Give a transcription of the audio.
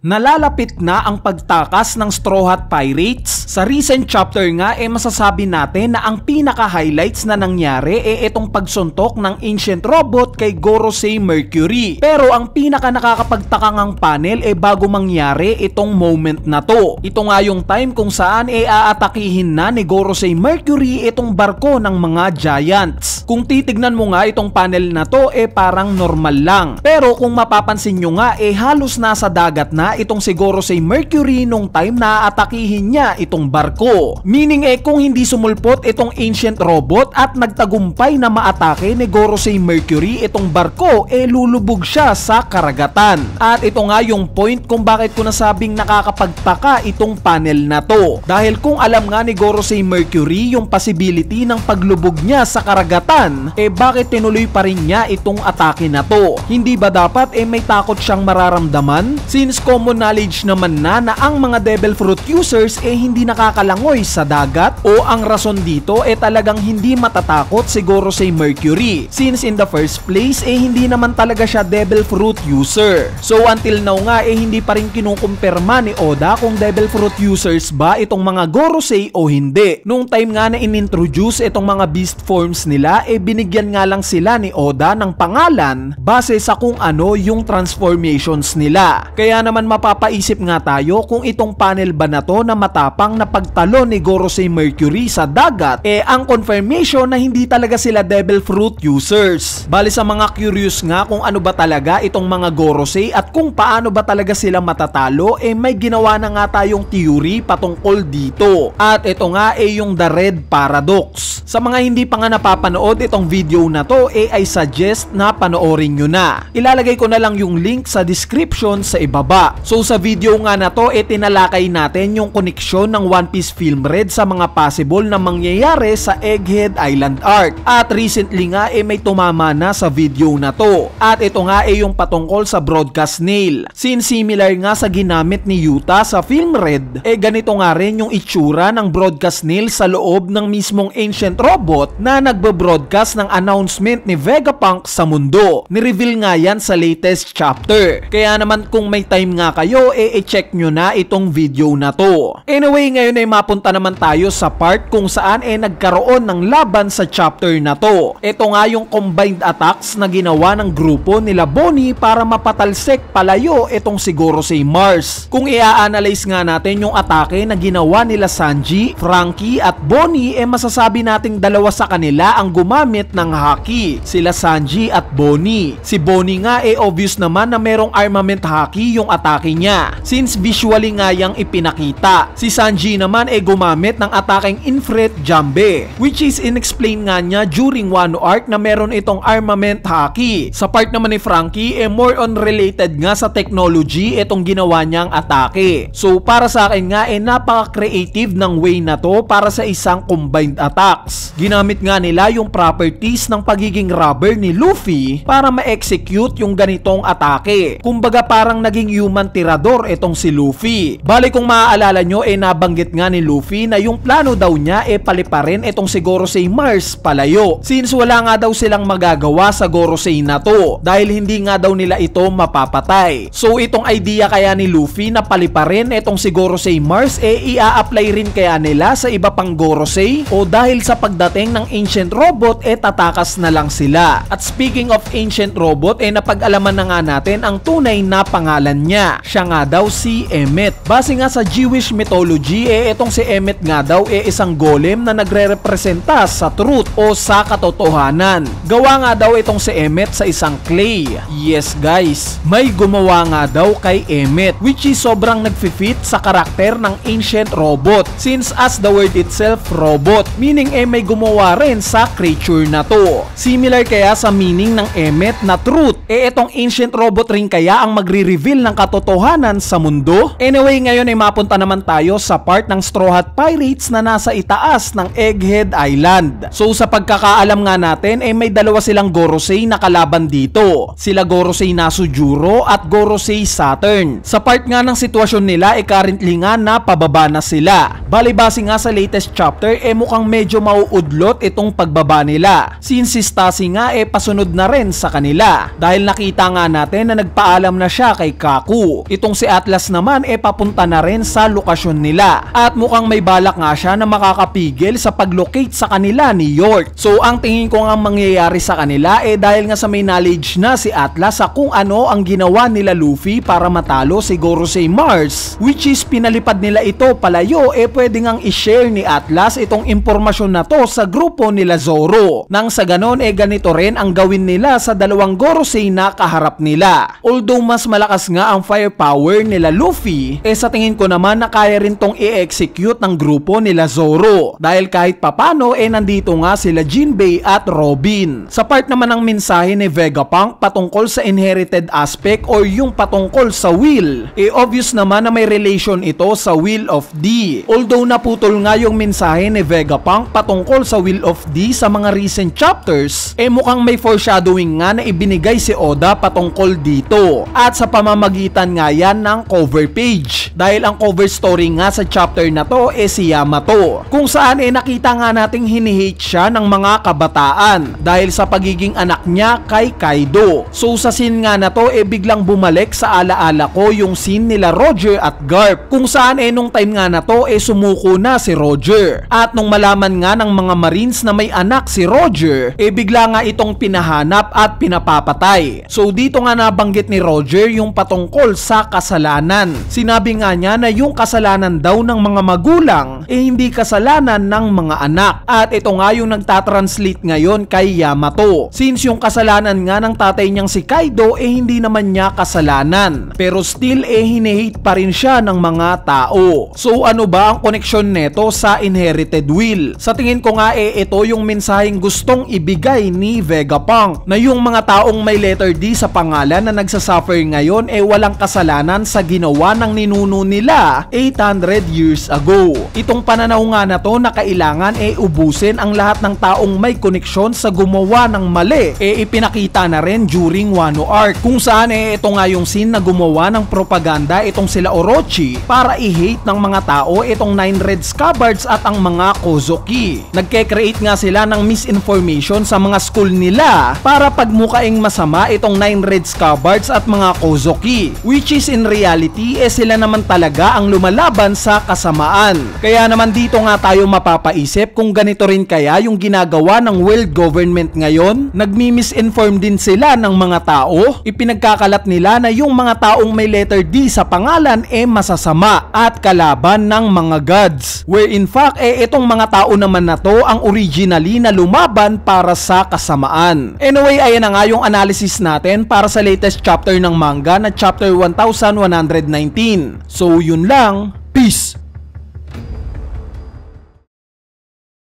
Nalalapit na ang pagtakas ng Straw Hat Pirates. Sa recent chapter nga masasabi natin na ang pinaka-highlights na nangyari itong pagsuntok ng Ancient Robot kay Gorosei Mercury. Pero ang pinaka nakakapagtakangang panel bago mangyari itong moment na to. Ito nga yung time kung saan aatakihin na ni Gorosei Mercury itong barko ng mga Giants. Kung titignan mo nga itong panel na to parang normal lang. Pero kung mapapansin nyo nga halos nasa dagat na itong si Gorosei Mercury nung time na aatakihin niya itong barko. Meaning kung hindi sumulpot itong Ancient Robot at nagtagumpay na maatake ni Gorosei Mercury itong barko, lulubog siya sa karagatan. At ito nga yung point kung bakit ko nasabing nakakapagtaka itong panel na to. Dahil kung alam nga ni Gorosei Mercury yung possibility ng paglubog niya sa karagatan, bakit tinuloy pa rin niya itong atake na to? Hindi ba dapat may takot siyang mararamdaman? Since common knowledge naman na ang mga Devil Fruit users hindi nakakalangoy sa dagat, o ang rason dito talagang hindi matatakot si Gorosei Mercury since in the first place hindi naman talaga siya Devil Fruit user. So until now nga hindi pa rin kinukumpirma ni Oda kung Devil Fruit users ba itong mga Gorosei o hindi. Nung time nga na inintroduce itong mga beast forms nila binigyan nga lang sila ni Oda ng pangalan base sa kung ano yung transformations nila. Kaya naman mapapaisip nga tayo kung itong panel ba na to na matapang na pagtalo ni Gorosei Mercury sa dagat ang confirmation na hindi talaga sila Devil Fruit users. Bali sa mga curious nga kung ano ba talaga itong mga Gorosei at kung paano ba talaga sila matatalo may ginawa na nga tayong theory patungkol dito. At ito nga yung The Red Paradox. Sa mga hindi pa nga napapanood itong video na to I suggest na panoorin nyo na. Ilalagay ko na lang yung link sa description sa ibaba. So sa video nga na to tinalakay natin yung koneksyon ng One Piece Film Red sa mga possible na mangyayari sa Egghead Island arc. At recently nga may tumama na sa video na to. At ito nga yung patungkol sa Broadcast Snail. Since similar nga sa ginamit ni Yuta sa Film Red, ganito nga rin yung itsura ng Broadcast Snail sa loob ng mismong Ancient Robot na nagbe-broadcast ng announcement ni Vegapunk sa mundo. Ni-reveal nga yan sa latest chapter. Kaya naman kung may time nga kayo i-check nyo na itong video na to. Anyway, ngayon mapunta naman tayo sa part kung saan nagkaroon ng laban sa chapter na to. Ito nga yung combined attacks na ginawa ng grupo nila Bonnie para mapatalsik palayo itong si Gorosei Mars. Kung i-analyze nga natin yung atake na ginawa nila Sanji, Franky at Bonnie masasabi nating dalawa sa kanila ang gumamit ng haki. Sila Sanji at Bonnie. Si Bonnie nga obvious naman na merong armament haki yung atake niya since visually nga yang ipinakita. Si Sanji naman gumamit ng ataking Infrared Jambe which is inexplain nga niya during Wano arc na meron itong armament haki. Sa part naman ni Franky more on related nga sa technology itong ginawa niyang atake. So para sa akin nga napaka-creative ng way na to para sa isang combined attacks. Ginamit nga nila yung properties ng pagiging rubber ni Luffy para ma-execute yung ganitong atake. Kumbaga parang naging human tirador itong si Luffy. Bali kung maaalala nyo nabanggit nga ni Luffy na yung plano daw niya paliparin itong si Gorosei Mars palayo since wala nga daw silang magagawa sa Gorosei na to dahil hindi nga daw nila ito mapapatay. So itong idea kaya ni Luffy na paliparin itong si Gorosei Mars ia-apply rin kaya nila sa iba pang Gorosei o dahil sa pagdating ng Ancient Robot tatakas na lang sila. At speaking of Ancient Robot napag-alaman na nga natin ang tunay na pangalan niya. Siya nga daw si Emmet. Base nga sa Jewish mythology itong si Emmet nga daw isang golem na nagre-representa sa truth o sa katotohanan. Gawa nga daw itong si Emmet sa isang clay. Yes guys, may gumawa nga daw kay Emmet which is sobrang nagfi-fit sa karakter ng Ancient Robot since as the word itself robot, meaning may gumawa rin sa creature na to. Similar kaya sa meaning ng Emmet na truth, itong Ancient Robot rin kaya ang magre-reveal ng katotohanan sa mundo? Anyway, ngayon mapunta naman tayo sa part ng Straw Hat Pirates na nasa itaas ng Egghead Island. So sa pagkakaalam nga natin may dalawa silang Gorosei na kalaban dito. Sila Gorosei Nasujuro at Gorosei Saturn. Sa part nga ng sitwasyon nila currently nga napababa na sila. Bali-base nga sa latest chapter mukhang medyo mauudlot itong pagbaba nila since si Stacy nga pasunod na rin sa kanila dahil nakita nga natin na nagpaalam na siya kay Kaku. Zoro. Itong si Atlas naman papunta na rin sa lokasyon nila at mukhang may balak nga siya na makakapigil sa paglocate sa kanila ni York. So ang tingin ko nga mangyayari sa kanila dahil nga sa may knowledge na si Atlas sa kung ano ang ginawa nila Luffy para matalo si Gorosei Mars, which is pinalipad nila ito palayo, pwede ngang i-share ni Atlas itong impormasyon na to sa grupo nila Zoro. Nang sa ganon ganito rin ang gawin nila sa dalawang Gorosei na kaharap nila. Although mas malakas nga ang firepower nila Luffy, sa tingin ko naman na kaya rin tong i-execute ng grupo nila Zoro. Dahil kahit papano nandito nga sila Jinbei at Robin. Sa part naman ng mensahe ni Vegapunk patungkol sa inherited aspect or yung patungkol sa will, obvious naman na may relation ito sa Will of D. Although naputol nga yung mensahe ni Vegapunk patungkol sa Will of D sa mga recent chapters, mukhang may foreshadowing nga na ibinigay si Oda patungkol dito. At sa pamamagitan nga yan ng cover page. Dahil ang cover story nga sa chapter na to si Yamato. Kung saan nakita nga nating hinihate siya ng mga kabataan dahil sa pagiging anak niya kay Kaido. So sa scene nga na to biglang bumalik sa alaala ko yung scene nila Roger at Garp. Kung saan nung time nga na to sumuko na si Roger. At nung malaman nga ng mga Marines na may anak si Roger, bigla nga itong pinahanap at pinapapatay. So dito nga nabanggit ni Roger yung patungkol sa kasalanan. Sinabi nga niya na yung kasalanan daw ng mga magulang hindi kasalanan ng mga anak. At ito nga yung nagtatranslate ngayon kay Yamato. Since yung kasalanan nga ng tatay niyang si Kaido hindi naman niya kasalanan. Pero still hinihate pa rin siya ng mga tao. So ano ba ang koneksyon neto sa inherited will? Sa tingin ko nga ito yung mensaheng gustong ibigay ni Vegapunk na yung mga taong may letter D sa pangalan na nagsasuffer ngayon walang kasalanan sa ginawa ng ninuno nila 800 years ago. Itong pananaw nga na to na kailangan ubusin ang lahat ng taong may koneksyon sa gumawa ng mali ipinakita na rin during Wano Arc, kung saan ito nga yung scene na gumawa ng propaganda itong sila Orochi para i-hate ng mga tao itong Nine Red Scabbards at ang mga Kozuki. Nagke-create nga sila ng misinformation sa mga school nila para pagmukaing masama itong Nine Red Scabbards at mga Kozuki, which is in reality sila naman talaga ang lumalaban sa kasamaan. Kaya naman dito nga tayo mapapaisip kung ganito rin kaya yung ginagawa ng world government ngayon. Nagmi-misinform din sila ng mga tao. Ipinagkakalat nila na yung mga taong may letter D sa pangalan masasama at kalaban ng mga gods. Where in fact itong mga tao naman na to ang originally na lumaban para sa kasamaan. Anyway, ayan na nga yung analysis natin para sa latest chapter ng manga na chapter 1119. So yun lang. Peace!